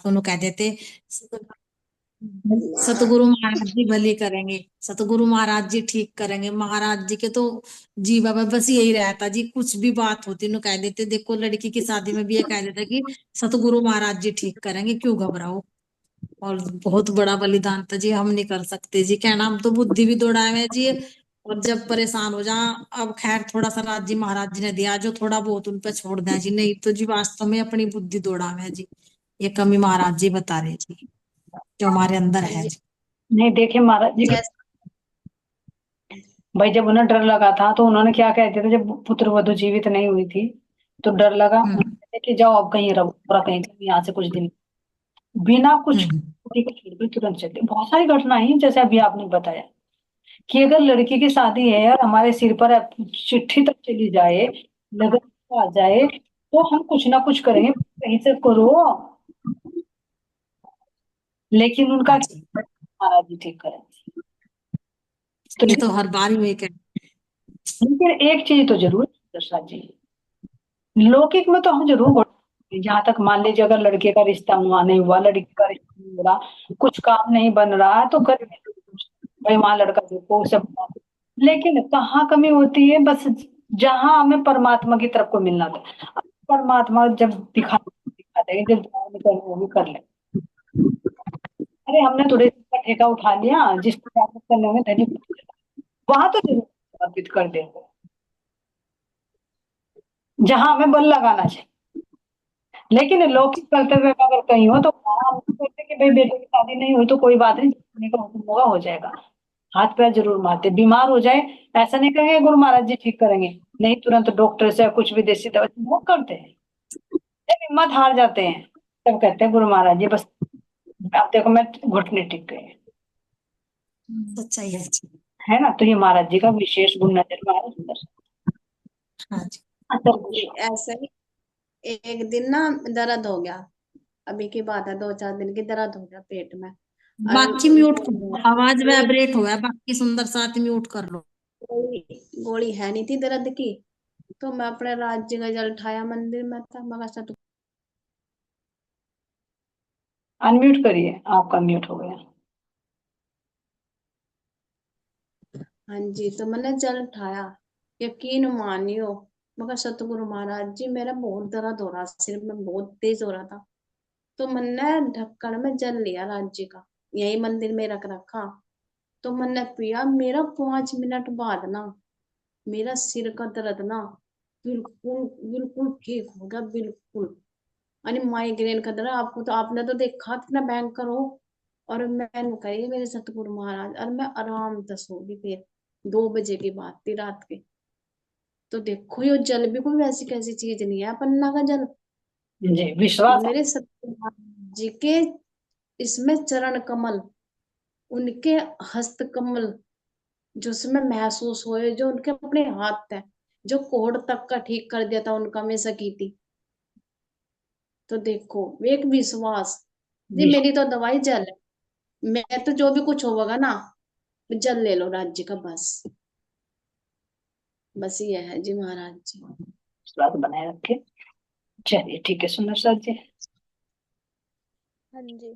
को नु कह देते सतगुरु महाराज जी भली करेंगे, सतगुरु महाराज जी ठीक करेंगे। महाराज जी के तो जी बाबा बस यही रहता जी, कुछ भी बात होती नु कह देते, देखो लड़की की शादी में भी ये कह देता कि सतगुरु महाराज जी ठीक करेंगे, क्यों घबराओ। और बहुत बड़ा बलिदान था जी, हम नहीं कर सकते जी, कहना हम तो बुद्धि भी दौड़ाए हैं जी। और जब परेशान हो जा, अब खैर थोड़ा सा राज जी महाराज जी ने दिया जो थोड़ा बहुत उन पे छोड़ दें जी, नहीं तो जी वास्तव में अपनी बुद्धि दौड़ावे हैं जी। ये कमी महाराज जी बता रहे जी, जो हमारे अंदर है ये जी। नहीं देखे महाराज जी जैसे भाई, जब उन्हें डर लगा था तो उन्होंने क्या कहते थे, जब पुत्र वधु जीवित नहीं हुई थी तो डर लगा, उन्होंने हम्म कहा कि जाओ अब कहीं रहो, थोड़ा कहीं यहाँ से कुछ दिन, बिना कुछ हम्म छोड़ के तुरंत चलते। बहुत सारी घटनाएं हैं जैसे अभी आपने बताया कि अगर लड़की की शादी है और हमारे सिर पर चिट्ठी तक चली जाए, लगन आ जाए, तो हम कुछ ना कुछ करेंगे, कहीं से करो। लेकिन उनका हाँ जी, महाराज जी ठीक करें। तो ये तो हर बार ही हुए लेकिन एक चीज तो जरूर प्रसाद जी, लौकिक में तो हम जरूर जहां तक मान लीजिए अगर लड़के का रिश्ता हुआ नहीं हुआ, लड़की का रिश्ता नहीं हो रहा, कुछ काम नहीं बन रहा, तो कर भाई वहां लड़का देखो सब। लेकिन कहाँ कमी होती है, बस जहां हमें परमात्मा की तरफ को मिलना था, परमात्मा जब दिखाते हैं, जब दुआ में करें वो भी कर ले। अरे हमने थोड़े का ठेका उठा लिया, जिसको प्राप्त करने में धनी, वहां तो जरूर अर्पित कर देंगे जहां हमें बल लगाना चाहिए। लेकिन लौकिक कर्तव्य में अगर कहीं हो तो वहां हम सोचते कि भाई बेटे की शादी नहीं हुई तो कोई बात नहीं, होने का हुक्म होगा हो जाएगा, हाथ पैर जरूर मारते। बीमार हो जाए, ऐसा नहीं कहेंगे गुरु महाराज जी ठीक करेंगे, नहीं तुरंत डॉक्टर से कुछ भी देसी दवा वो करते हैं, जब हिम्मत हार जाते हैं तब कहते हैं गुरु महाराज जी बस अब देखो मैं घुटने टिक गए। सच्चाई है जी। है ना, तो ये महाराज जी का विशेष गुण नजर में आया सुंदर। हाँ जी, अच्छा ये ऐसे ही एक दिन ना दर्द हो गया। अभी की बात है, 2-4 दिन की दर्द हो गया पेट में। और बाकी म्यूट कर वो दो, आवाज एक वाइब्रेट हुआ है, बाकी सुंदर साथ म्यूट कर लो। गोली गोली है नहीं थी दर्द की। तो मैं अपने राज्य का जल उठाया, मंदिर में था मगर सत। अनम्यूट करिए, आपका म्यूट हो गया। हाँ जी, तो मैंने जल उठाया। यकीन मानियो, मगर सतगुरु महाराज जी मेरा बहुत दर्द हो रहा, सिर में बहुत तेज हो रहा था। तो मैंने ढक्कन में जल लिया राज्य का, यही मंदिर में रख रखा। तो मैंने पिया, मेरा 5 मिनट बाद ना मेरा सिर का दर्द ना बिल्कुल बिल्कुल ठीक हो गया, बिल्कुल। यानी माइग्रेन का दर्द, आपको तो आपने तो देखा कितना भयंकर हो। और मैंने कही मेरे सतगुरु महाराज, और मैं आराम से सो गई। फिर 2 बजे की बात थी रात की। तो देखो ये जल भी कोई वैसी कैसी चीज नहीं है, पन्ना का जल। जी विश्वास मेरे सतगुरु महाराज जी के इसमें चरण कमल, उनके हस्त कमल जो उसमें महसूस हुए, जो उनके अपने हाथ है, जो कोढ़ तक का ठीक कर दिया था उनका, मैं सकी थी। तो देखो एक विश्वास जी, विश्वास। मेरी तो दवाई जल है। मैं तो जो भी कुछ होगा ना, जल ले लो राज्य का, बस। बस ये है जी महाराज जी। विश्वास बनाए रखे। चलिए ठीक है सुंदर सर जी। हाँ जी,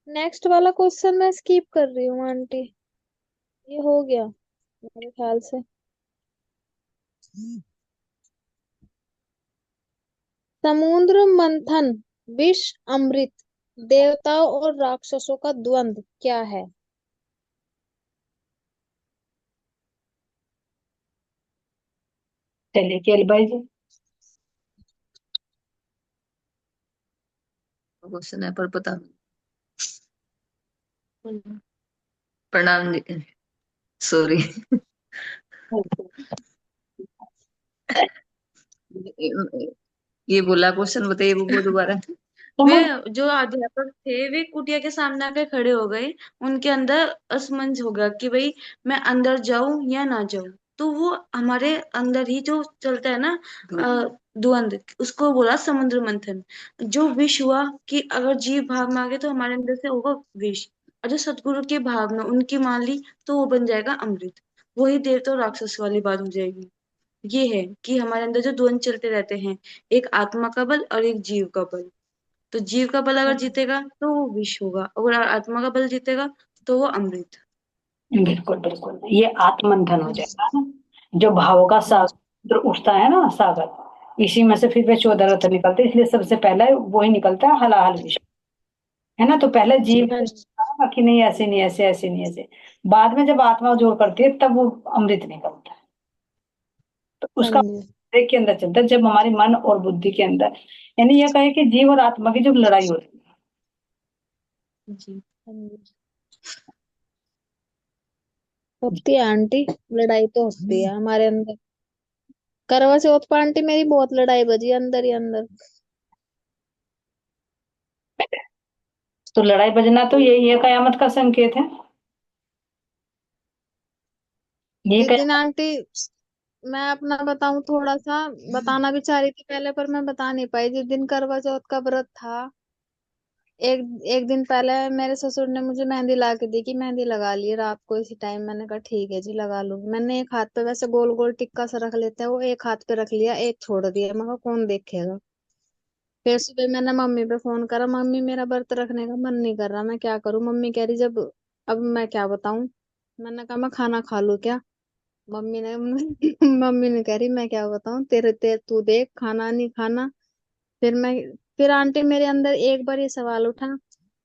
नेक्स्ट वाला क्वेश्चन मैं स्किप कर रही हूँ आंटी, ये हो गया मेरे ख्याल से। समुद्र मंथन, विष अमृत, देवताओं और राक्षसों का द्वंद्व क्या है? चलिए केल भाई जी। क्वेश्चन है पर पता नहीं। प्रणाम जी, सॉरी। ये बोला क्वेश्चन बताइए वो दोबारा। वे समुद्र। जो अध्यापक थे वे कुटिया के सामने आकर खड़े हो गए। उनके अंदर असमंजस हो गया कि भाई मैं अंदर जाऊं या ना जाऊं। तो वो हमारे अंदर ही जो चलता है ना, द्वंद, उसको बोला समुद्र मंथन। जो विष हुआ कि अगर जीव भाव में आ गए तो हमारे अंदर से होगा विष, और जो सतगुरु के भाव में उनकी मान ली तो वो बन जाएगा अमृत। वही देवता और राक्षस वाली बात हो जाएगी। ये है कि हमारे अंदर जो द्वंद चलते रहते हैं, एक आत्मा का बल और एक जीव का बल। तो जीव का बल अगर जीतेगा तो वो विष होगा, अगर आत्मा का बल जीतेगा तो वो अमृत। बिल्कुल बिल्कुल, ये आत्मंथन हो जाएगा ना, जो भावों का सागर उठता है ना, सागर, इसी में से फिर वे 14 रत्न निकलते हैं, इसलिए सबसे पहले वो ही निकलता है हलाहल विष, है ना। तो पहले जीव हाँ कि नहीं ऐसे नहीं, ऐसे ऐसे नहीं ऐसे, बाद में जब आत्मा जोर करती है तब वो अमृत निकलता है। तो हाँ उसका जी। एक के अंदर चलता है, जब हमारे मन और बुद्धि के अंदर, यानी ये कहे कि जीव और आत्मा की जब लड़ाई होती है। जी। हाँ जी। होती है आंटी, लड़ाई तो होती है हमारे अंदर। करवा चौथ पर आंटी मेरी बहुत लड़ाई बजी अंदर ही अंदर। तो लड़ाई बजना तो ये कयामत का संकेत है, ये जिस दिन आंटी, मैं अपना बताऊं थोड़ा सा, बताना भी चाह रही थी पहले पर मैं बता नहीं पाई। जिस दिन करवा चौथ का व्रत था, एक एक दिन पहले मेरे ससुर ने मुझे मेहंदी ला के दी कि मेहंदी लगा लिए रात को इसी टाइम। मैंने कहा ठीक है जी लगा लूंगी। मैंने एक हाथ पे वैसे गोल गोल टिक्का सा रख लेते हैं, वो एक हाथ पे रख लिया, एक छोड़ दिया। मैं कहा कौन देखेगा। फिर सुबह मैंने मम्मी पे फोन करा, मम्मी मेरा व्रत रखने का मन नहीं कर रहा, मैं क्या करूं। मम्मी कह रही जब, अब मैं क्या बताऊं। मैंने कहा मैं खाना खा लूं क्या। मम्मी ने मम्मी ने कह रही मैं क्या बताऊं, तेरे तेरे तू देख खाना नहीं खाना। फिर मैं, फिर आंटी मेरे अंदर एक बार ये सवाल उठा।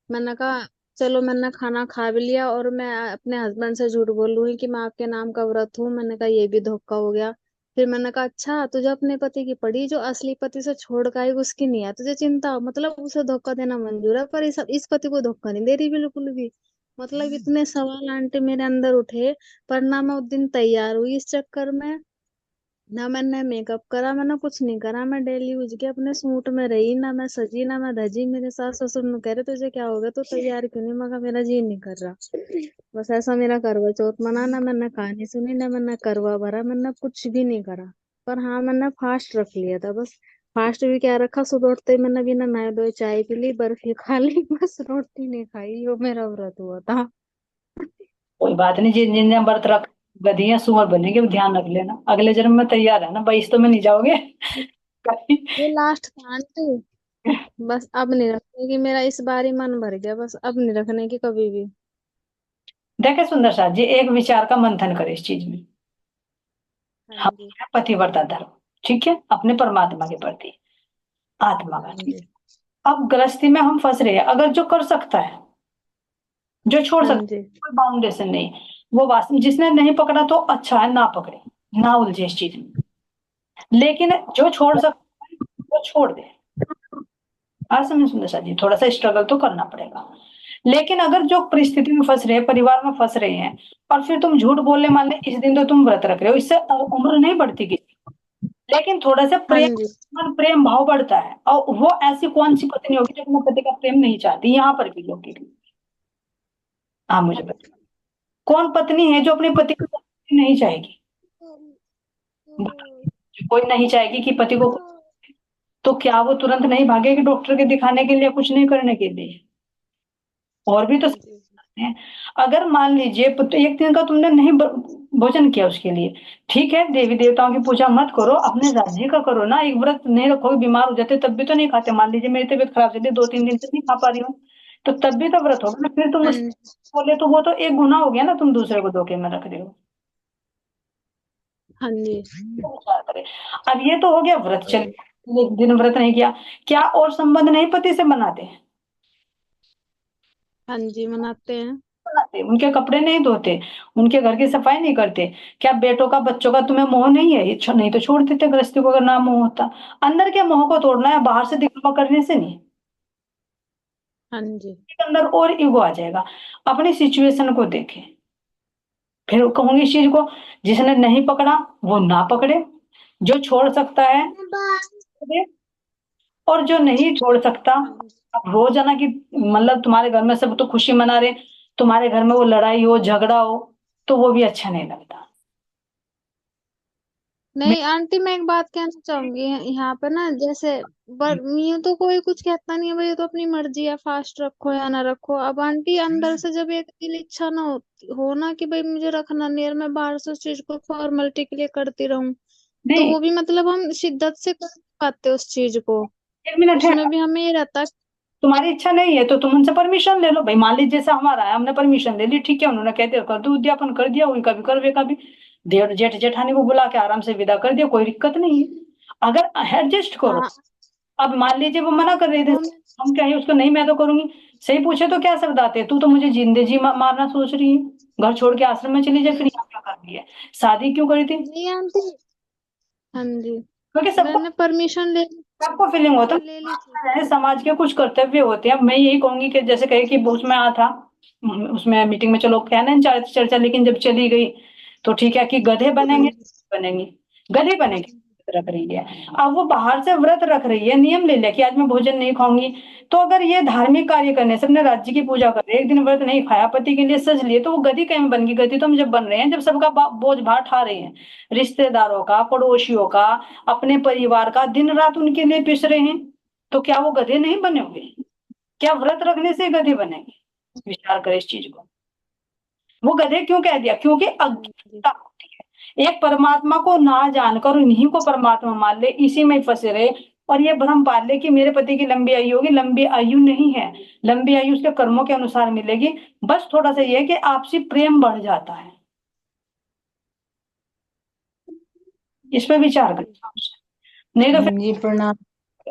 मैंने कहा चलो मैंने खाना खा भी लिया और मैं अपने हस्बैंड से झूठ बोल रही हूँ कि मैं आपके नाम का व्रत हूँ। मैंने कहा ये भी धोखा हो गया। फिर मैंने कहा अच्छा तुझे अपने पति की पड़ी, जो असली पति से छोड़ का आई उसकी नहीं है तुझे चिंता, मतलब उसे धोखा देना मंजूर है पर इस पति को धोखा नहीं दे रही बिल्कुल भी। मतलब इतने सवाल आंटी मेरे अंदर उठे। पर ना मैं उस दिन तैयार हुई इस चक्कर में, ना मैंने मेकअप करा, मैंने कुछ नहीं करा। मैं डेली यूज के अपने सूट में रही, ना मैं सजी ना मैं धजी। मेरे सास ससुर ने कह रहे तुझे क्या हो गया, तो तैयार क्यों नहीं। मगर मेरा जी नहीं कर रहा। बस ऐसा मेरा करवा चौथ मना, ना मैंने कहानी सुनी ना मैंने करवा भरा, मैंने कुछ भी नहीं करा। पर हाँ मैंने फास्ट रख लिया था बस। फास्ट भी क्या रखा, सुबह उठते ही मैंने बिना नहाए धोए चाय पी ली, बर्फी खा ली, बस रोटी नहीं खाई, वो मेरा व्रत हुआ था। कोई बात नहीं, जिन जिन ने व्रत रख गधियां सुअर बनेंगे, वो ध्यान रख लेना, अगले जन्म में तैयार है ना, 22 तो में नहीं जाओगे कहीं। ये लास्ट था आंटी, बस अब नहीं रखने की। मेरा इस बार ही मन भर गया, बस अब नहीं रखने की कभी भी। देखे सुंदर साथ जी, एक विचार का मंथन करे इस चीज में। हाँ हम जी। हैं पतिव्रता धर्म, ठीक है, अपने परमात्मा के प्रति, आत्मा का, हाँ ठीक जी। है? अब गृहस्थी में हम फंस रहे हैं, अगर जो कर सकता है, जो छोड़ हाँ सकता जी। है, कोई बाउंडेशन नहीं, वो वास्तव जिसने नहीं पकड़ा तो अच्छा है, ना पकड़े, ना उलझे इस चीज में। लेकिन जो छोड़ सकता है वो छोड़ दे। आज समझ सुंदर सा जी, थोड़ा सा स्ट्रगल तो करना पड़ेगा। लेकिन अगर जो परिस्थिति में फंस रहे हैं, परिवार में फंस रहे हैं, और फिर तुम झूठ बोलने, मान ले इस दिन तो तुम व्रत रख रहे हो, इससे उम्र नहीं बढ़ती किसी, लेकिन थोड़ा सा हाँ प्रेम, जी। मन प्रेम भाव बढ़ता है। और वो ऐसी कौन सी पत्नी होगी जो अपने पति का प्रेम नहीं चाहती, यहाँ पर भी लोग, हाँ मुझे बता, कौन पत्नी है जो अपने पति को नहीं चाहेगी। कोई नहीं चाहेगी कि पति को, तो क्या वो तुरंत नहीं भागेगी डॉक्टर के दिखाने के लिए, कुछ नहीं करने के लिए। और भी तो हाँ जी। है। अगर मान लीजिए एक दिन का तुमने नहीं भोजन किया उसके लिए, ठीक है, देवी देवताओं की पूजा मत करो, अपने राज्य का करो ना, एक व्रत नहीं रखोगे, बीमार हो जाते तब भी तो नहीं खाते। मान लीजिए मेरी तबीयत खराब चलती 2-3 दिन से नहीं खा पा रही हूँ, तो तब भी तो व्रत होगा ना, फिर तुम हाँ उस जी। बोले तो वो तो एक गुना हो गया ना, तुम दूसरे को धोखे में रख रहे हो। हाँ जी। तो विचार करें। अब ये तो हो गया व्रत, चल एक दिन व्रत नहीं किया, क्या और संबंध नहीं पति से बनाते? हाँ जी मनाते हैं। बनाते, उनके कपड़े नहीं धोते, उनके घर की सफाई नहीं करते, क्या बेटों का बच्चों का तुम्हें मोह नहीं है? ये नहीं तो छोड़ देते गृहस्थी को, अगर ना मोह होता। अंदर के मोह को तोड़ना है, बाहर से दिखावा करने से नहीं। हाँ जी। अंदर और ईगो आ जाएगा। अपनी सिचुएशन को देखें, फिर कहूंगी इस चीज को, जिसने नहीं पकड़ा वो ना पकड़े, जो छोड़ सकता है छोड़ दे, और जो नहीं छोड़ सकता, हाँ जी। अब रोजाना की, मतलब तुम्हारे घर में सब तो खुशी मना रहे, तुम्हारे घर में वो लड़ाई हो झगड़ा हो, तो वो भी अच्छा नहीं लगता। नहीं आंटी मैं एक बात कहना चाहूंगी यहाँ पे ना, जैसे यूं तो कोई कुछ कहता नहीं है भाई, ये तो अपनी मर्जी है फास्ट रखो या ना रखो। अब आंटी अंदर से जब एक दिल इच्छा ना हो ना कि भाई मुझे रखना नहीं है, और मैं बाहर से उस चीज को फॉर्मेलिटी के लिए करती रहूं, तो नहीं, वो भी मतलब हम शिद्दत से कर पाते उस चीज को। एक मिनट है। उसमें भी हमें ये रहता है तुम्हारी इच्छा नहीं है तो तुम उनसे परमिशन ले लो भाई। मान लीजिए जैसा हमारा है, हमने परमिशन ले ली, ठीक है, उन्होंने कहते कर दो उद्यापन, कर दिया, उनका भी करवे का भी। देर जेठ जेठानी को बुला के आराम से विदा कर दिया, कोई दिक्कत नहीं है। अगर एडजस्ट करो। हाँ अब मान लीजिए वो मना कर रहे थे, वो मैं हम कहें उसको नहीं मैं तो करूंगी, सही पूछे तो क्या शब्द आते हैं, तू तो मुझे जिंदे जी मारना सोच रही है, घर छोड़ के आश्रम में चली जाए, फिर यहाँ क्या कर रही है, शादी क्यों करी थी? नहीं आंटी। हाँ जी। क्योंकि सबको मैंने परमिशन ले सबको फीलिंग होता परमिशन ले ली थी। है, समाज के कुछ कर्तव्य होते हैं। मैं यही कहूंगी कि जैसे कहे कि वो उसमें आ था, उसमें मीटिंग में चलो क्या ना चर्चा, लेकिन जब चली गई तो ठीक है कि गधे हाँ बनेंगे, जी। बनेंगे, गधे बनेंगे। रख रही है, अब वो बाहर से व्रत रख रही है, नियम ले लिया कि आज मैं भोजन नहीं खाऊंगी। तो अगर ये धार्मिक कार्य करने से अपने राज्य की पूजा कर रहे, एक दिन व्रत नहीं खाया, पति के लिए सज लिए, तो वो गधी कहीं बन गई? गधी तो हम जब बन रहे हैं जब सबका बोझ भार ठा रहे हैं, रिश्तेदारों का, पड़ोसियों का, अपने परिवार का, दिन रात उनके लिए पिस रहे हैं, तो क्या वो गधे नहीं बने होंगे? क्या व्रत रखने से गधे बनेंगे? विचार करें इस चीज को। वो गधे क्यों कह दिया? क्योंकि हाँ जी। अज्ञता होती है, एक परमात्मा को ना जानकर इन्हीं को परमात्मा मान ले, इसी में ही फंसे रहे, और ये भ्रम पाल ले कि मेरे पति की लंबी आयु होगी। लंबी आयु नहीं है, लंबी आयु उसके कर्मों के अनुसार मिलेगी। बस थोड़ा सा ये है कि आपसी प्रेम बढ़ जाता है। इस पे विचार हाँ करें, जी। नहीं तो हाँ फिर जी, प्रणाम।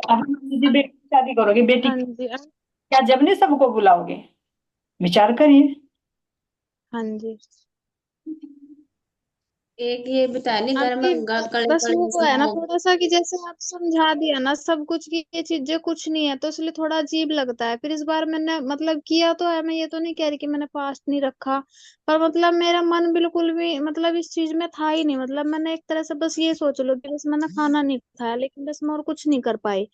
अभी मान लीजिए बेटी की शादी करोगे, बेटी हाँ की, जी। क्या जब नहीं सबको बुलाओगे? विचार करिए। हाँ जी एक ये बता नहीं, घर आंटी। में कड़े बस कड़े वो है ना सुनाओ। थोड़ा सा कि जैसे आप समझा दिया ना सब कुछ कि ये चीजें कुछ नहीं है, तो इसलिए थोड़ा अजीब लगता है। फिर इस बार मैंने मतलब किया तो है, मैं ये तो नहीं कह रही कि मैंने पास्ट नहीं रखा, पर मतलब मेरा मन बिल्कुल भी मतलब इस चीज में था ही नहीं। मतलब मैंने एक तरह से बस ये सोच लो कि बस मैंने खाना नहीं खाया, लेकिन बस मैं और कुछ नहीं कर पाई।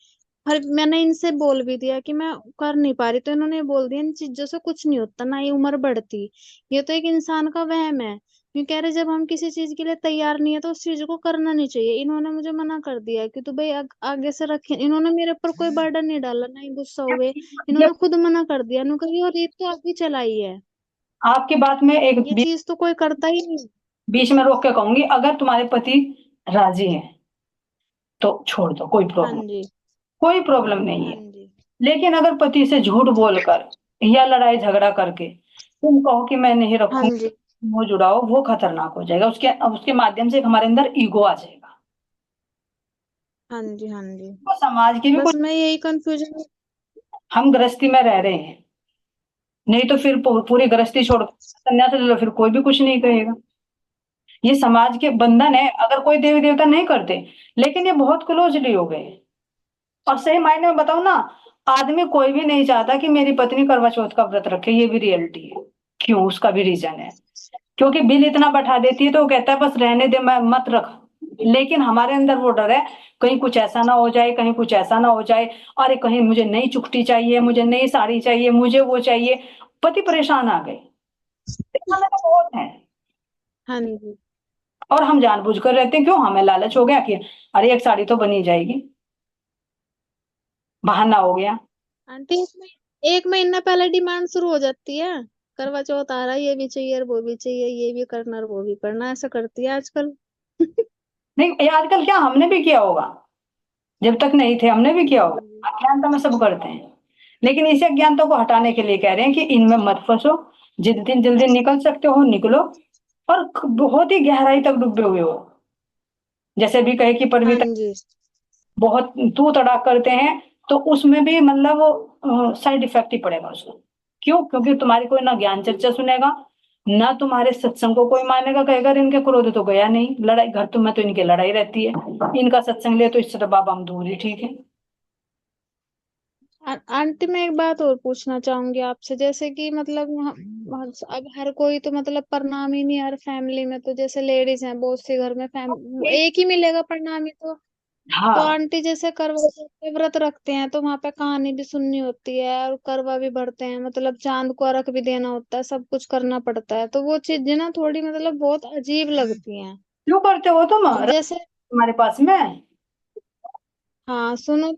पर मैंने इनसे बोल भी दिया कि मैं कर नहीं पा रही, तो इन्होंने ये बोल दिया इन चीजों से कुछ नहीं होता, ना ही उम्र बढ़ती, ये तो एक इंसान का वहम है। यूं कह रहे जब हम किसी चीज के लिए तैयार नहीं है तो उस चीज को करना नहीं चाहिए। इन्होंने मुझे मना कर दिया कि तू भाई आगे से रखे। इन्होंने मेरे ऊपर कोई बर्डन नहीं डाला, ना ही गुस्सा हुए। ये इन्होंने खुद मना कर दिया, इन्होंने कहा ये रीत तो अभी चलाई है, आपकी बात में एक ये चीज तो कोई करता ही नहीं। बीच में रोक के कहूंगी, अगर तुम्हारे पति राजी हैं तो छोड़ दो, हाँ जी। कोई प्रॉब्लम नहीं हाँ है। जी। लेकिन अगर पति से झूठ बोलकर या लड़ाई झगड़ा करके तुम कहो कि मैं नहीं हाँ रखूंगी, जी। वो जुड़ाओ, वो खतरनाक हो जाएगा। उसके माध्यम से एक हमारे अंदर ईगो आ जाएगा। हाँ जी। हाँ जी। तो समाज की भी बस कुछ, मैं यही कंफ्यूजन। हम गृहस्थी में रह रहे हैं, नहीं तो फिर पूरी गृहस्थी छोड़ संन्यास ले लो, फिर कोई भी कुछ नहीं कहेगा। ये समाज के बंधन है। अगर कोई देवी देवता नहीं करते, लेकिन ये बहुत क्लोजली हो गए। और सही मायने में बताओ ना, आदमी कोई भी नहीं चाहता कि मेरी पत्नी करवा चौथ का व्रत रखे, ये भी रियलिटी है। क्यों? उसका भी रीजन है, क्योंकि बिल इतना बैठा देती है तो वो कहता है बस रहने दे, मैं मत रख। लेकिन हमारे अंदर वो डर है, कहीं कुछ ऐसा ना हो जाए, कहीं कुछ ऐसा ना हो जाए, अरे कहीं मुझे नई चुकटी चाहिए, मुझे नई साड़ी चाहिए, मुझे वो चाहिए। पति परेशान आ गए, देखा मैंने बहुत है। हाँ जी। और हम जानबूझकर रहते हैं, क्यों? हमें लालच हो गया कि अरे एक साड़ी तो बनी जाएगी, बहाना हो गया। आंटी एक महीना पहले डिमांड शुरू हो जाती है, करवा चौथ आ रहा है, ये भी चाहिए और वो भी चाहिए, ये भी करना और वो भी करना, ऐसा करती है आजकल। नहीं, ये आजकल क्या, हमने भी किया होगा, जब तक नहीं थे हमने भी किया हाँ जी। होगा, अज्ञानता में सब करते हैं। लेकिन इसी अज्ञानता को हटाने के लिए कह रहे हैं कि इनमें मत फंसो, जिस दिन जल्दी निकल सकते हो निकलो, और बहुत ही गहराई तक डूबे हुए हो। जैसे भी कहे कि हाँ परविता जी। बहुत तू तड़ाक करते हैं, तो उसमें भी मतलब साइड इफेक्ट ही पड़ेगा उसको। क्यों? क्योंकि तुम्हारी कोई ना ज्ञान चर्चा सुनेगा, ना तुम्हारे सत्संग को कोई मानेगा, कहेगा इनके क्रोध तो गया नहीं, लड़ाई घर तुम्हें तो इनकी लड़ाई रहती है, इनका सत्संग ले तो इससे तो बाबा हम दूर ही ठीक है। आंटी मैं एक बात और पूछना चाहूंगी आपसे, जैसे कि मतलब अब हर कोई तो मतलब प्रणामी नहीं, हर फैमिली में तो जैसे लेडीज हैं बहुत से घर में एक ही मिलेगा प्रणामी तो हाँ, आंटी जैसे करवा चौथ के व्रत रखते हैं तो वहां पे कहानी भी सुननी होती है और करवा भी भरते हैं, मतलब चांद को अर्घ भी देना होता है, सब कुछ करना पड़ता है, तो वो चीजें ना थोड़ी मतलब बहुत अजीब लगती हैं। क्यों करते हो तुम? अब जैसे तुम्हारे पास में हाँ सुनो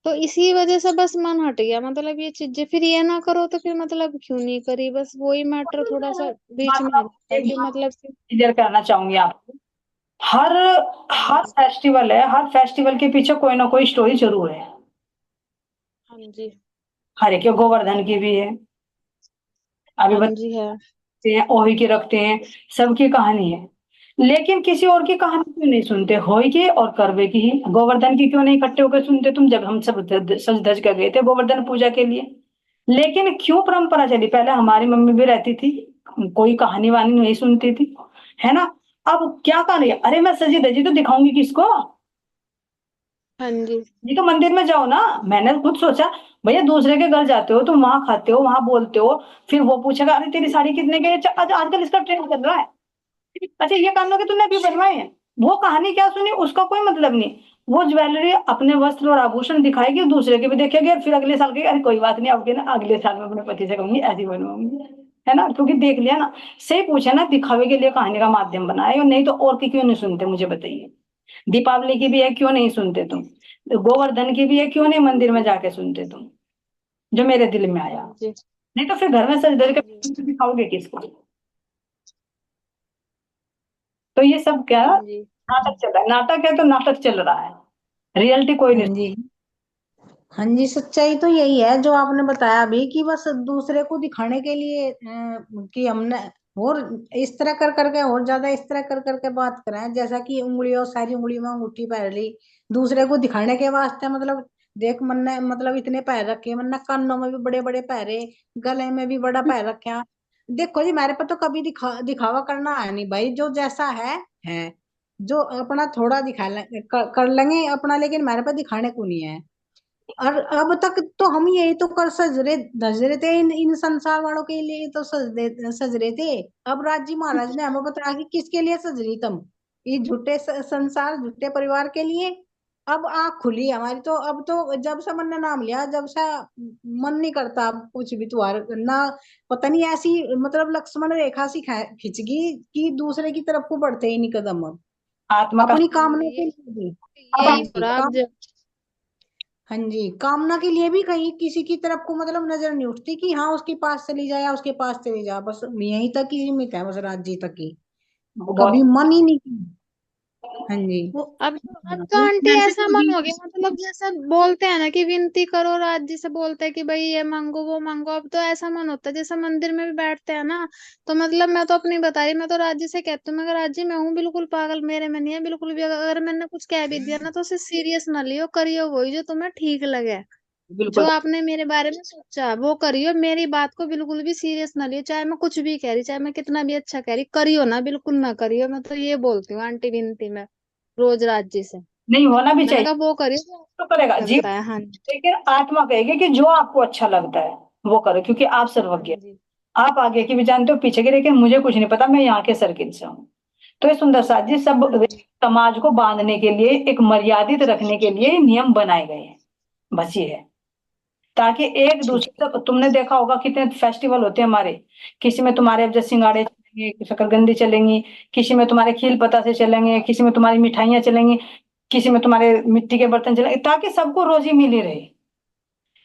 तो इसी वजह से बस मन हट गया, मतलब ये चीजें फिर ये ना करो तो फिर मतलब क्यों नहीं करी, बस वही मैटर थोड़ा सा बीच में आ बात जाता है एक कि मतलब क्लियर करना चाहूंगी आपको। हर हाँ हर जी। फेस्टिवल है, हर फेस्टिवल के पीछे कोई ना कोई स्टोरी जरूर है। हाँ जी। हर एक, गोवर्धन की भी है, अभी हाँ जी है। बताते हैं, ओही की रखते हैं, सबकी कहानी है। लेकिन किसी और की कहानी क्यों नहीं सुनते? होई की और करवे की ही। गोवर्धन की क्यों नहीं इकट्ठे होकर सुनते तुम? जब हम सब सज धज कर गए थे गोवर्धन पूजा के लिए। लेकिन क्यों परंपरा चली? पहले हमारी मम्मी भी रहती थी, कोई कहानी वानी नहीं सुनती थी, है ना। अब क्या कहानी है? अरे मैं सजी धजी तो दिखाऊंगी किसको? हाँ जी। ये तो मंदिर में जाओ ना। मैंने खुद सोचा, भैया दूसरे के घर जाते हो तुम, वहां खाते हो, वहां बोलते हो, फिर वो पूछेगा अरे तेरी साड़ी कितने की है? आजकल इसका ट्रेंड चल रहा है। अच्छा ये कानों के तूने अभी बनवाए हैं? वो कहानी क्या सुनी, उसका कोई मतलब नहीं। वो ज्वेलरी, अपने वस्त्र और आभूषण दिखाएगी, दूसरे के भी देखेगी, और फिर अगले साल की अरे कोई बात नहीं, अब ना अगले साल में अपने पति से कहूंगी ऐसी बनवाऊंगी, है ना। क्योंकि देख लिया ना। सही पूछे ना, दिखावे के लिए कहानी का माध्यम बनाए, और नहीं तो और की क्यों नहीं सुनते मुझे बताइए। दीपावली की भी है, क्यों नहीं सुनते तुम? गोवर्धन की भी है, क्यों नहीं मंदिर में जाके सुनते तुम? जो मेरे दिल में आया। हाँ जी। नहीं तो फिर घर में सज धज हाँ जी। के दिखाओगे किसको? तो ये सब क्या हाँ जी। नाटक चल रहा है? नाटक है तो नाटक चल रहा है, रियलिटी कोई हाँ नहीं। जी। हाँ जी, सच्चाई तो यही है जो आपने बताया अभी, कि बस दूसरे को दिखाने के लिए कि हमने और इस तरह कर करके, और ज्यादा इस तरह कर करके बात करें, जैसा कि उंगलियों, सारी उंगली में अंगूठी पहन ली दूसरे को दिखाने के वास्ते। मतलब देख, मन ने मतलब इतने पैर रखे, मन ने कानों में भी बड़े बड़े पैरे, गले में भी बड़ा पैर रखे। देखो जी, मेरे पे तो कभी दिखावा करना है नहीं भाई, जो जैसा है जो अपना थोड़ा दिखा कर लेंगे अपना, लेकिन मेरे पे दिखाने को नहीं है। और अब तक तो हम यही तो कर धज रहे थे, इन संसार वालों के लिए तो सज रहे थे। अब राज जी महाराज ने हमें बताया कि किसके लिए सज रही तुम, ये झूठे संसार, झूठे परिवार के लिए। अब आँख खुली हमारी तो, अब तो जब से मन ने नाम लिया, जब से मन नहीं करता अब कुछ भी तुहार ना। पता नहीं ऐसी मतलब लक्ष्मण रेखा सी खिंच गई कि दूसरे की तरफ को बढ़ते ही नहीं कदम अब, आत्मा का। अपनी हाँ कामना जी। के लिए भी। अब हाँ यही हो जी, रहा अब काम, हाँ जी, कामना के लिए भी कहीं किसी की तरफ को मतलब नजर नहीं उठती कि हाँ उसके पास चली जाए या उसके पास चली जाए, बस यहीं तक ही सीमित है, बस राज्य तक ही। बहुत। कभी मन ही नहीं किया। हाँ जी। अब तो वो आंटी मेरे से ऐसा मन कभी, हो गया, मतलब जैसा बोलते हैं ना कि विनती करो, राज जी से बोलते हैं कि भाई ये मांगो वो मांगो, अब तो ऐसा मन होता है जैसे मंदिर में भी बैठते हैं ना, तो मतलब मैं तो अपनी बता रही, मैं तो राज जी से कहती हूँ, मगर राज जी मैं हूँ बिल्कुल पागल, मेरे में नहीं है बिल्कुल भी, अगर मैंने कुछ कह भी दिया ना तो उसे सीरियस ना लियो, करियो वही जो तुम्हें ठीक लगे। जो बिल्कुल। आपने मेरे बारे में सोचा वो करियो, मेरी बात को बिल्कुल भी सीरियस ना लियो, चाहे मैं कुछ भी कह रही, चाहे मैं कितना भी अच्छा कह रही, करियो ना, बिल्कुल ना करियो, मैं तो ये बोलती हूँ आंटी विनती में रोज राज जी से। नहीं होना भी मैंने चाहिए। कहा वो करियो जो तो करेगा आपको जीव, लगता है। हाँ जी। लेकिन आत्मा कहेगी कि जो आपको अच्छा लगता है वो करो, क्योंकि आप हाँ सर्वज्ञ। जी। आप आगे की भी जानते हो, पीछे की, लेकिन मुझे कुछ नहीं पता, मैं यहाँ के सर्किल से हूँ। तो ये सुंदर साथ जी, सब हाँ जी। समाज को बांधने के लिए, एक मर्यादित रखने के लिए नियम बनाए गए हैं, बस ये है। ताकि एक ठीक दूसरे से, तुमने देखा होगा कितने फेस्टिवल होते हैं हमारे, किसी में तुम्हारे अब जैसे सिंगाड़े चलेंगे, शकरकंदी चलेंगी, किसी में तुम्हारे खील पता से चलेंगे, किसी में तुम्हारी मिठाइयाँ चलेंगी, किसी में तुम्हारे मिट्टी के बर्तन चलेंगे, ताकि सबको रोजी मिली रहे। एक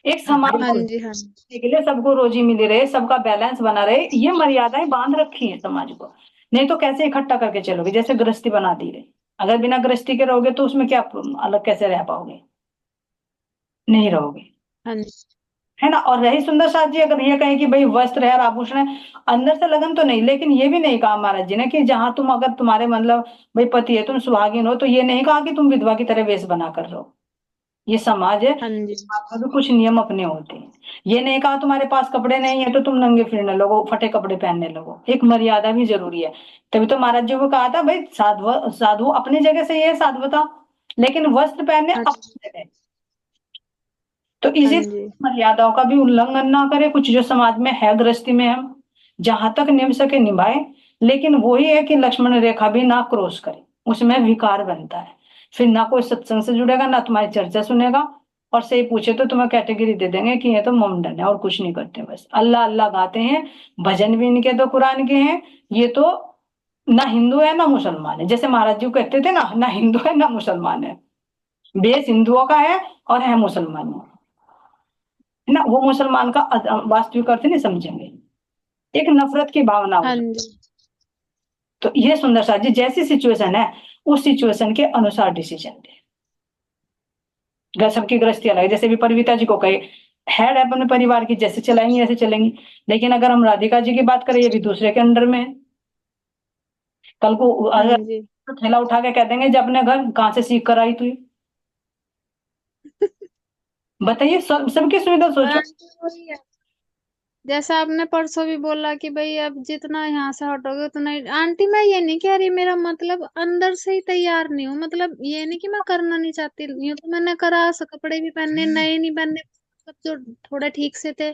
है। समाज हाँ बिल्कुल। जी। हाँ के लिए सबको रोजी मिली रहे, सबका बैलेंस बना रहे, ये मर्यादाएं बांध रखी है समाज को। नहीं तो कैसे इकट्ठा करके चलोगे? जैसे गृहस्थी बना दी रहे, अगर बिना गृहस्थी के रहोगे तो उसमें क्या अलग कैसे रह पाओगे? नहीं रहोगे, हाँ जी। है ना। और रही सुंदर साथ जी, अगर ये कहें कि भाई वस्त्र है और आभूषण है, अंदर से लगन तो नहीं, लेकिन ये भी नहीं कहा महाराज जी ने कि जहां तुम, अगर तुम्हारे मतलब भाई पति है, तुम सुहागिन हो, तो ये नहीं कहा कि तुम विधवा की तरह वेश बना कर रहो। ये समाज है, हाँ जी। आपका भी कुछ नियम अपने होते हैं। ये नहीं कहा तुम्हारे पास कपड़े नहीं है तो तुम नंगे फिरने लगो, फटे कपड़े पहनने लगो। एक मर्यादा भी जरूरी है। तभी तो महाराज जी को कहा था भाई, साधु साधु अपनी जगह से, ये साधुता, लेकिन वस्त्र पहनने हाँ जी। अपनी जगह। तो हाँ इसी जी। मर्यादाओं का भी उल्लंघन ना करे, कुछ जो समाज में है गृहस्थी में हम जहां तक निभ सके निभाए। लेकिन वही है कि लक्ष्मण रेखा भी ना क्रॉस करे, उसमें विकार बनता है। फिर ना कोई सत्संग से जुड़ेगा, ना तुम्हारी चर्चा सुनेगा, और सही पूछे तो तुम्हें कैटेगरी दे देंगे कि ये तो मोमडन है और कुछ नहीं करते, बस अल्लाह अल्लाह गाते हैं। भजन भी इनके तो कुरान के हैं। ये तो ना हिंदू है ना मुसलमान है, जैसे महाराज जी कहते थे ना, ना हिंदू है ना मुसलमान है। बेस हिंदुओं का है और है मुसलमानों, है ना। वो मुसलमान का वास्तविक अर्थ नहीं समझेंगे, एक नफरत की भावना हो हाँ जाए। जी। तो ये सुंदर सा जी, जैसी सिचुएशन है उस सिचुएशन के अनुसार डिसीजन दे। सबकी गृहस्थी अलग है, जैसे भी परिवीता जी को कहे हेड है अपने परिवार की, जैसे चलाएंगे ऐसे चलेंगी। लेकिन अगर हम राधिका जी की बात करें, ये भी दूसरे के अंडर में है। कल को हाँ अगर जी। थैला उठा के कह देंगे जब अपने घर कहाँ से सीख कर आई तू, बताइए। सबकी सुविधा और सोचो। आंटी वही है, जैसा आपने परसों भी बोला कि भाई अब जितना यहाँ से हटोगे उतना ही। आंटी मैं ये नहीं कह रही, मेरा मतलब अंदर से ही तैयार नहीं हूँ, मतलब ये नहीं कि मैं करना नहीं चाहती, यूं तो मैंने करा, कपड़े भी पहनने नए नहीं पहनने, मतलब जो थोड़े ठीक से थे,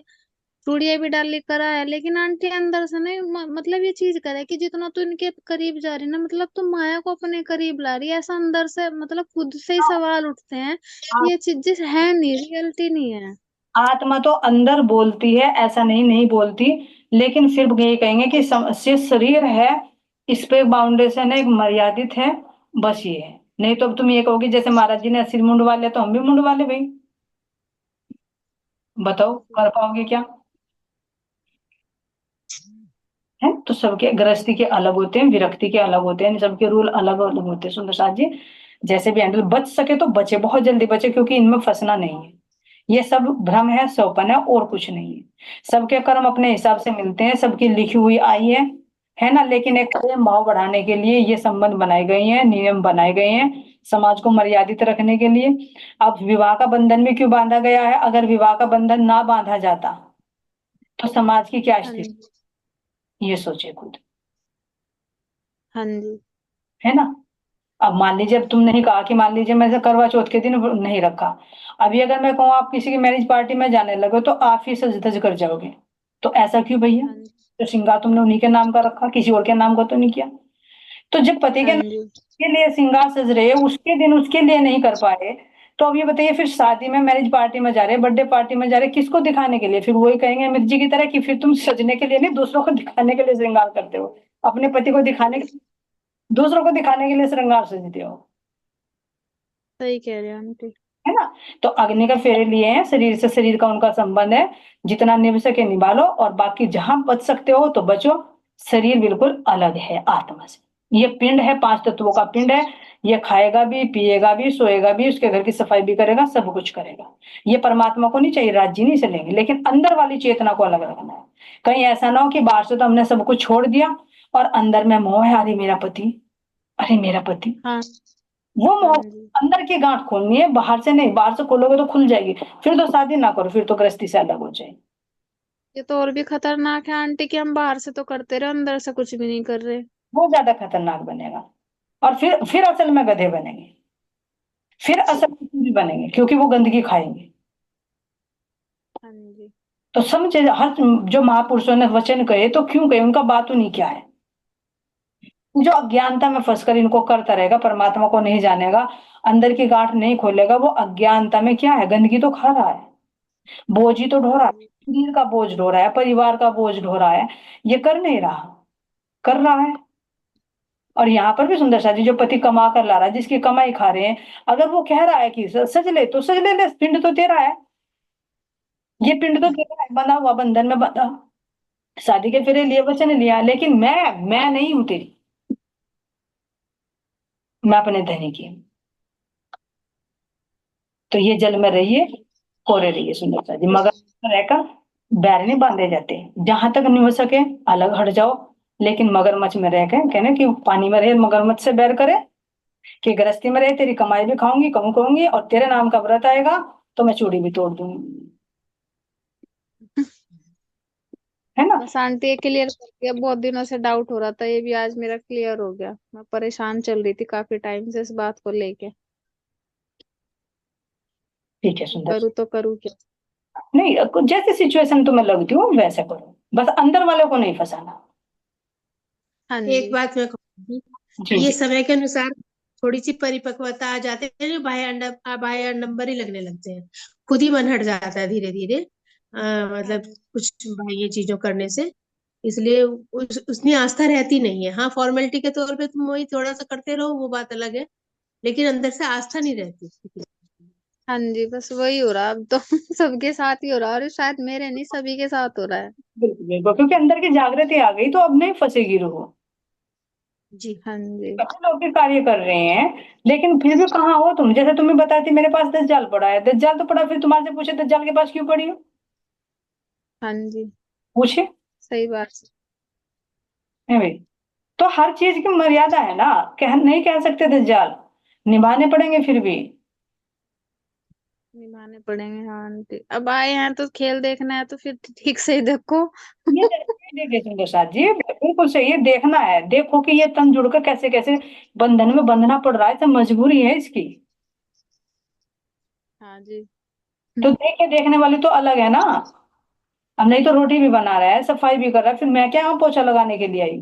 चूड़ियां भी डाली, करा है, लेकिन आंटी अंदर से नहीं मतलब ये चीज करे कि जितना तू इनके करीब जा रही ना, मतलब तू माया को अपने करीब ला रही है, ऐसा अंदर से मतलब खुद से ही सवाल उठते हैं। ये चीज है नहीं, रियलिटी नहीं है। आत्मा तो अंदर बोलती है, ऐसा नहीं नहीं बोलती। लेकिन फिर ये कहेंगे कि ये शरीर है, इस पे बाउंडेशन है, एक मर्यादित है, बस ये है। नहीं तो अब तुम ये कहोगे जैसे महाराज जी ने सिर मुंडवा लिया तो हम भी मुंडवा ले भाई, बताओ कर पाओगे क्या? है तो सबके गृहस्थी के अलग होते हैं, विरक्ति के अलग होते हैं, सबके रूल अलग अलग होते हैं। सुंदर साथ जी, जैसे भी हैंडल बच सके तो बचे, बहुत जल्दी बचे, क्योंकि इनमें फंसना नहीं है। ये सब भ्रम है, सौपन है, और कुछ नहीं है। सबके कर्म अपने हिसाब से मिलते हैं, सबकी लिखी हुई आई है ना। लेकिन एक प्रेम भाव बढ़ाने के लिए ये संबंध बनाए गए हैं, नियम बनाए गए हैं, समाज को मर्यादित रखने के लिए। अब विवाह का बंधन में क्यों बांधा गया है? अगर विवाह का बंधन ना बांधा जाता तो समाज की क्या हाँ स्थिति, जी। ये सोचे खुद, हाँ जी। है ना। अब मान लीजिए, अब तुमने ही कहा कि मान लीजिए मैं से करवा चौथ के दिन नहीं रखा, अभी अगर मैं कहूँ आप किसी की मैरिज पार्टी में जाने लगे तो आप ही सज धज कर जाओगे, तो ऐसा क्यों भैया? हाँ जी। तो श्रृंगार तुमने उन्हीं के नाम का रखा, किसी और के नाम का तो नहीं किया। तो जब पति के हाँ नाम जी। के लिए श्रृंगार सज रहे, उसके दिन उसके लिए नहीं कर पाए, तो अब ये बताइए, फिर शादी में, मैरिज पार्टी में जा रहे, बर्थडे पार्टी में जा रहे, किसको दिखाने के लिए? फिर वही कहेंगे अमित जी की तरह कि फिर तुम सजने के लिए नहीं, दूसरों को दिखाने के लिए श्रृंगार करते हो, अपने पति को दिखाने के, दूसरों को दिखाने के लिए श्रृंगार सजते हो, सही कह रहे हैं आंटी। है ना। तो अग्नि का फेरे लिए हैं, शरीर से शरीर का उनका संबंध है, जितना निभ सके निभा लो, और बाकी जहां बच सकते हो तो बचो। शरीर बिल्कुल अलग है आत्मा से। ये पिंड है, पांच तत्वों का पिंड है। ये खाएगा भी, पिएगा भी, सोएगा भी, उसके घर की सफाई भी करेगा, सब कुछ करेगा। ये परमात्मा को नहीं चाहिए, राज्य नहीं से लेंगे, लेकिन अंदर वाली चेतना को अलग रखना है। कहीं ऐसा ना हो कि बाहर से तो हमने सब कुछ छोड़ दिया और अंदर में मोह है, अरे मेरा पति, अरे मेरा पति, हाँ। वो हाँ मोह। जी। अंदर की गांठ खोलनी है, बाहर से नहीं। बाहर से खोलोगे तो खुल जाएगी, फिर तो शादी ना करो, फिर तो गृहस्थी से अलग हो जाए। ये तो और भी खतरनाक है आंटी कि हम बाहर से तो करते रहे, अंदर से कुछ भी नहीं कर रहे। वो ज्यादा खतरनाक बनेगा, और फिर असल में गधे बनेंगे, फिर असल में चूरी बनेंगे, क्योंकि वो गंदगी खाएंगे। हाँ जी। तो समझे, हर जो महापुरुषों ने वचन कहे तो क्यों कहे, उनका बात उन्हीं क्या है। जो अज्ञानता में फंसकर इनको करता रहेगा, परमात्मा को नहीं जानेगा, अंदर की गांठ नहीं खोलेगा, वो अज्ञानता में क्या है, गंदगी तो खा रहा है, बोझ ही तो ढो हाँ रहा है, जी। शरीर का बोझ ढो रहा है, परिवार का बोझ ढो रहा है। ये कर नहीं रहा, कर रहा है। और यहाँ पर भी सुंदर शादी, जो पति कमा कर ला रहा है, जिसकी कमाई खा रहे हैं, अगर वो कह रहा है कि सज ले तो सज ले, पिंड तो तेरा है, ये पिंड तो तेरा है, बंधा हुआ, बंधन में बंधा, शादी के फेरे लिए, वचन लिया, लेकिन मैं नहीं हूं तेरी, मैं अपने धनी की हूं। तो ये जल में रहिए, कोरे रहिए सुंदर शादी, मगर रहकर बैर नहीं बांधे जाते, जहां तक नहीं हो सके अलग हट जाओ। लेकिन मगरमच्छ में रह के कहने कि पानी में रहे मगरमच्छ से बैर करे, कि गृहस्थी में रहे तेरी कमाई भी खाऊंगी, कम करूंगी, और तेरे नाम का व्रत आएगा तो मैं चूड़ी भी तोड़ दूंगी, है ना। बस आंटी ये क्लियर कर दिया, बहुत दिनों से डाउट हो रहा था, ये भी आज मेरा क्लियर हो गया। मैं परेशान चल रही थी काफी टाइम से इस बात को लेके, ठीक है सुंदर। करूँ तो करूँ क्या। नहीं, जैसे सिचुएशन तुम्हें लगती हो वैसे करो, बस अंदर वाले को नहीं फंसाना। हाँ एक जी। बात मैं कहूंगी, जी ये जी। समय के अनुसार थोड़ी सी परिपक्वता आ जाते हैं, जो बाह्य आडंबर ही लगने लगते हैं, खुद ही मन हट जाता है धीरे धीरे, हाँ मतलब जी। कुछ बाह्य चीजों करने से। इसलिए उतनी आस्था रहती नहीं है। हाँ, फॉर्मेलिटी के तौर पे तुम वही थोड़ा सा करते रहो, वो बात अलग है, लेकिन अंदर से आस्था नहीं रहती। हाँ जी, बस वही हो रहा अब तो सबके साथ ही हो रहा है, और शायद मेरे नहीं, सभी के साथ हो रहा है। बिल्कुल बिल्कुल, क्योंकि अंदर की जागृति आ गई तो अब नहीं फंसेगी रूह। जी। हाँ जी। अच्छे लोग भी कार्य कर रहे हैं, लेकिन फिर भी कहाँ हो तुम? जैसे तुम्हें बताती मेरे पास 10 जाल पड़ा है, 10 जाल तो पड़ा, फिर तुम्हारे से पूछे 10 जाल के पास क्यों पड़ी हो? हाँ जी, पूछे सही बात है। है भाई। तो हर चीज की मर्यादा है ना, नहीं कह सकते दज्जाल, निभाने पड़ेंगे फिर भी। निभाने पड़ेंगे, हाँ आंटी। अब आए हैं तो खेल देखना है तो फिर ठीक से ही देखो। ये देखिए सुंदर साथ जी, बिल्कुल सही है, देखना है, देखो कि ये तन जुड़कर कैसे कैसे बंधन में बंधना पड़ रहा है, सब मजबूरी है इसकी। हाँ जी। तो देखे देखने वाली तो अलग है ना। अब नहीं तो रोटी भी बना रहा है, सफाई भी कर रहा है, फिर मैं क्या यहाँ पोछा लगाने के लिए आई,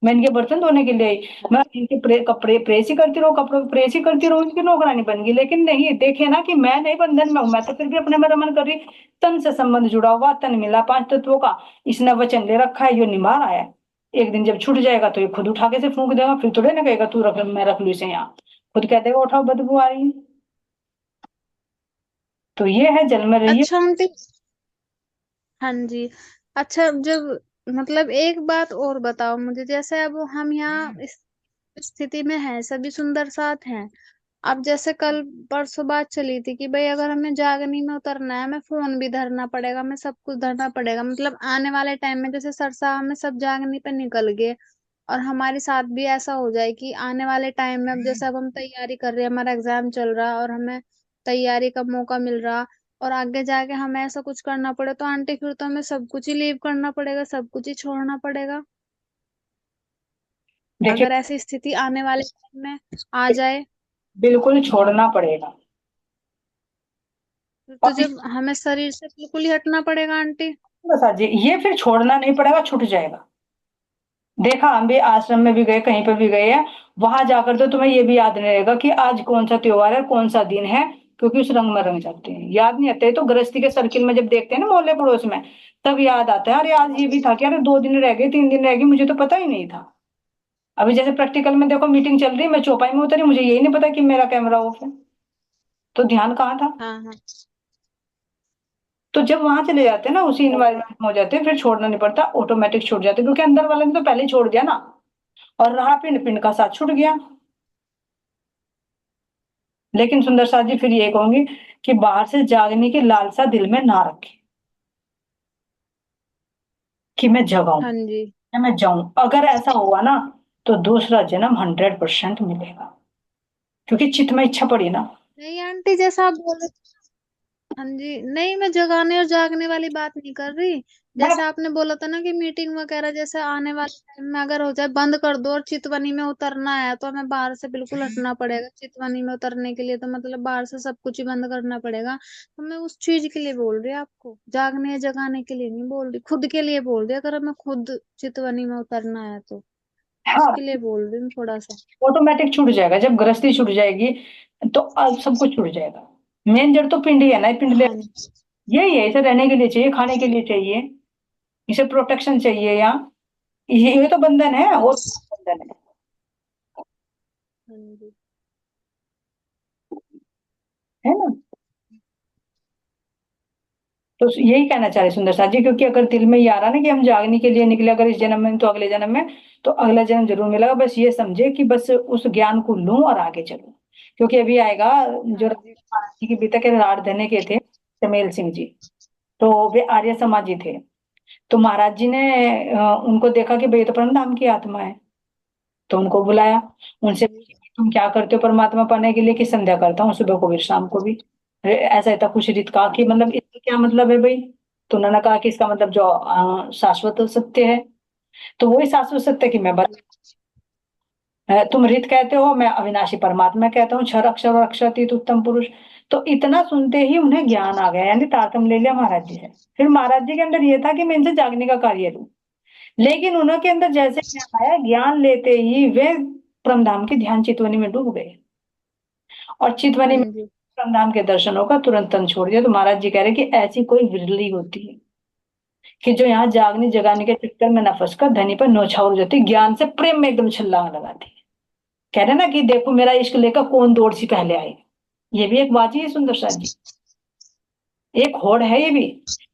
मैं इनके बर्तन धोने के लिए आई, मैं इनके कपड़े प्रेस ही करती रहूं, कपड़ों की प्रेस ही करती रहूं, इनकी नौकरानी बन गई। लेकिन नहीं, देखे ना कि मैं नहीं बंधन में हूं, मैं तो फिर भी अपने में रमन कर रही। तन से संबंध जुड़ा हुआ, तन मिला 5 तत्वों का, इसने वचन ले रखा है, ये निभा रहा है। एक दिन जब छूट जाएगा तो ये खुद उठा के से फूंक देगा, फिर थोड़े ना कहेगा तू रख, मैं रख लू इसे यहाँ, खुद कह देगा उठाओ बदबू आ रही है। तो ये है जल में रहिए। अच्छा आंटी। हाँ जी। अच्छा, जब मतलब एक बात और बताओ मुझे, जैसे अब हम यहाँ इस स्थिति में हैं, सभी सुंदर साथ हैं। अब जैसे कल परसों बात चली थी कि भाई अगर हमें जागनी में उतरना है, हमें फोन भी धरना पड़ेगा, हमें सब कुछ धरना पड़ेगा। मतलब आने वाले टाइम में जैसे सरसा में सब जागनी पे निकल गए, और हमारे साथ भी ऐसा हो जाए कि आने वाले टाइम में, अब जैसे अब हम तैयारी कर रहे हैं, हमारा एग्जाम चल रहा है और हमें तैयारी का मौका मिल रहा, और आगे जाके हमें ऐसा कुछ करना पड़े, तो आंटी फिर तो हमें सब कुछ ही लीव करना पड़ेगा, सब कुछ ही छोड़ना पड़ेगा। देखिए, अगर ऐसी स्थिति आने वाले टाइम में आ जाए, बिल्कुल छोड़ना पड़ेगा। फिर तो और जब हमें शरीर से बिल्कुल ही हटना पड़ेगा आंटी। बसा जी, ये फिर छोड़ना नहीं पड़ेगा, छूट जाएगा। देखा, हम भी आश्रम में भी गए, कहीं पर भी गए हैं, वहां जाकर तो तुम्हें ये भी याद नहीं रहेगा कि आज कौन सा त्योहार है, कौन सा दिन है, क्योंकि उस रंग में रंग जाते हैं, याद नहीं आता है। तो गृहस्थी के सर्किल में जब देखते हैं ना मोहल्ले पड़ोस में, तब याद आता है, अरे हाँ आज ये जी। भी था कि अरे 2 दिन रह गए, 3 दिन रह गए, मुझे तो पता ही नहीं था। अभी जैसे प्रैक्टिकल में देखो, मीटिंग चल रही, मैं चौपाई में उतरी, मुझे यही नहीं पता कि मेरा कैमरा ऑफ है, तो ध्यान कहाँ था। हाँ हाँ। तो जब वहां चले जाते हैं ना, उसी इन्वायरमेंट में हो जाते हैं, फिर छोड़ना नहीं पड़ता, ऑटोमेटिक छूट जाते हैं, क्योंकि अंदर वाले ने तो पहले ही छोड़ दिया ना, और रहा पिंड, पिंड का साथ छूट गया। लेकिन सुंदर साथ जी फिर ये कहूंगी कि बाहर से जागने की लालसा दिल में ना रखे, कि मैं जगाऊं हाँ जी। या मैं जाऊं। अगर ऐसा हुआ ना, तो दूसरा जन्म 100% मिलेगा, क्योंकि चित्त में इच्छा पड़ी ना। नहीं आंटी, जैसा आप बोले, हाँ जी, नहीं मैं जगाने और जागने वाली बात नहीं कर रही। मैं जैसे आपने बोला था ना कि मीटिंग वगैरह जैसे आने वाले टाइम में अगर हो जाए, बंद कर दो और चितवनी में उतरना है, तो हमें बाहर से बिल्कुल हटना पड़ेगा। चितवनी में उतरने के लिए तो मतलब बाहर से सब कुछ ही बंद करना पड़ेगा। तो मैं उस चीज के लिए बोल रही हूँ आपको, जागने या जगाने के लिए नहीं बोल रही, खुद के लिए बोल रही हूँ। अगर हमें खुद चितवनी में उतरना है तो हाँ, उसके लिए बोल रही हूँ थोड़ा सा। ऑटोमेटिक छूट जाएगा, जब गृहस्थी छूट जाएगी तो अब सब कुछ छूट जाएगा। मेन जड़ तो पिंड ही है ना, पिंड ले, हाँ जी। यही है, इसे रहने के लिए चाहिए, खाने के लिए चाहिए, इसे प्रोटेक्शन चाहिए, यहाँ ये तो बंधन है, हाँ और जी। बंधन हाँ जी। है ना। तो यही कहना चाह रहे सुंदर साथ जी, क्योंकि अगर दिल में ये आ रहा ना कि हम जागने के लिए निकले, अगर इस जन्म में तो अगले जन्म में, तो अगला जन्म जरूर मिलेगा। बस ये समझे कि बस उस ज्ञान को लूं और आगे चलूं, क्योंकि अभी आएगा जो हाँ जी। महाराज जी के पिता के राठ देने के थे, चमेल सिंह जी, तो वे आर्य समाजी थे। तो महाराज जी ने उनको देखा कि भाई ये तो परमधाम की आत्मा है, तो उनको बुलाया, हाँ उनसे जी। पूछा कि तुम क्या करते हो परमात्मा पाने के लिए, कि संध्या करता हूँ, सुबह को भी शाम को भी। अरे ऐसा ऐसा कुछ रीत कहा कि मतलब इसका क्या मतलब है भाई। तो उन्होंने कहा कि इसका मतलब जो शाश्वत सत्य है, तो वही शाश्वत सत्य कि मैं हाँ जी। तुम रीत कहते हो, मैं अविनाशी परमात्मा कहता हूँ, क्षर अक्षर और अक्षरातीत उत्तम पुरुष। तो इतना सुनते ही उन्हें ज्ञान आ गया, यानी तारतम ले लिया महाराज जी से। फिर महाराज जी के अंदर ये था कि मैं इनसे जागने का कार्य लूं, लेकिन उनके अंदर जैसे ज्ञान आया, ज्ञान लेते ही वे परमधाम के ध्यान चितवनी में डूब गए, और चितवनी हाँ में जी। परमधाम के दर्शनों का तुरंत तन छोड़ दिया। तो महाराज जी कह रहे कि ऐसी कोई विरली होती है कि जो यहाँ जागने जगाने के चक्कर में न फंसकर धनी पर नौछावर हो जाती, ज्ञान से प्रेम में एकदम छलांग लगाती है। कह रहे ना कि देखो मेरा इश्क लेकर कौन दौड़ सी पहले आए, ये भी एक बात ही है सुंदर साथ जी, एक होड़ है ये भी,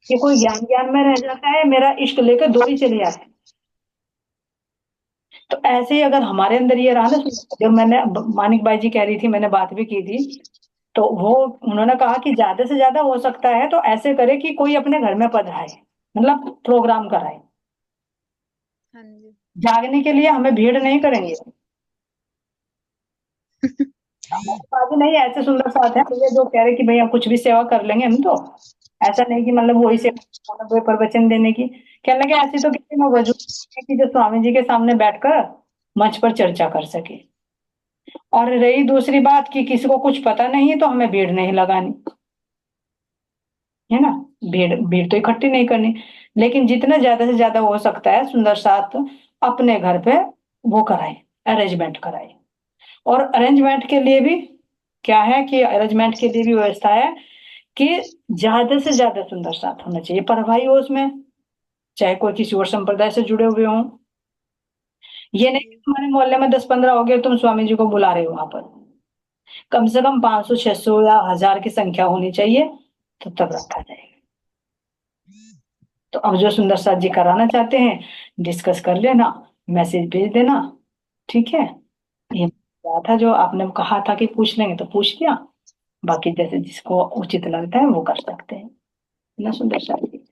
कि कोई ज्ञान ज्ञान में रह जाता है, मेरा इश्क लेकर दौड़ी चली आती है। तो ऐसे ही अगर हमारे अंदर ये रहा ना, जो मैंने मानिक बाई जी कह रही थी, मैंने बात भी की थी, तो वो उन्होंने कहा कि ज्यादा से ज्यादा हो सकता है तो ऐसे करे कि कोई अपने घर में पधराए, मतलब प्रोग्राम कराए। हाँ जी। जागने के लिए हमें भीड़ नहीं करेंगे। शादी नहीं, ऐसे सुंदर साथ है भैया जो कह रहे कि भैया कुछ भी सेवा कर लेंगे हम तो। ऐसा नहीं कि मतलब वही हाँ सेवा कोई प्रवचन देने की। कहने लगे ऐसी तो किसी में वजूद नहीं है कि जो स्वामी जी के सामने बैठकर मंच पर चर्चा कर सके। और रही दूसरी बात कि किसी को कुछ पता नहीं है तो हमें भीड़ नहीं लगानी, है ना। भीड़ भीड़ तो इकट्ठी नहीं करनी, लेकिन जितना ज्यादा से ज्यादा हो सकता है सुंदर साथ अपने घर पे वो कराए, अरेंजमेंट कराए। और अरेंजमेंट के लिए भी क्या है कि अरेंजमेंट के लिए भी व्यवस्था है कि ज्यादा से ज्यादा सुंदर साथ होना चाहिए, पर भाई हो उसमें, चाहे कोई किसी और संप्रदाय से जुड़े हुए हों। ये हाँ नहीं कि जी। तुम्हारे मोहल्ले में 10-15 हो गए तुम स्वामी जी को बुला रहे हो वहां पर, कम से कम 500-600 या 1000 की संख्या होनी चाहिए, तो तब रखा जाएगा। तो अब जो सुंदर साथ जी कराना चाहते हैं डिस्कस कर लेना, मैसेज भेज देना, ठीक है। ये बात था जो आपने कहा था कि पूछ लेंगे तो पूछ लिया, बाकी जैसे जिसको उचित लगता है वो कर सकते हैं, है ना सुंदर साथ जी।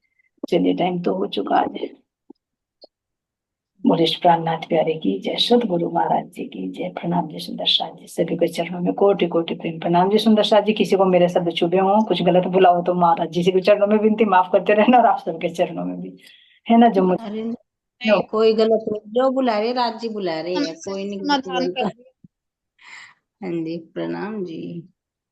चलिए टाइम तो हो चुका आज। वरिष्ठ प्राणनाथ प्यारे की जय, सतगुरु महाराज जी की जय। प्रणाम जी सुंदर साथ जी, सभी के चरणों में कोटि कोटि प्रेम प्रणाम जी सुंदर साथ जी। किसी को मेरे शब्द चुभे हो, कुछ गलत बोला हो तो महाराज जी के चरणों में विनती, माफ करते रहना, और आप सबके चरणों में भी, है ना। जो मुझे अरे नहीं, कोई गलत नहीं, जो बुला रहे राज जी बुला रहे हैं, कोई नहीं समस्या का गलत समाधान कर बोलता। दिया। हाँ जी, प्रणाम जी।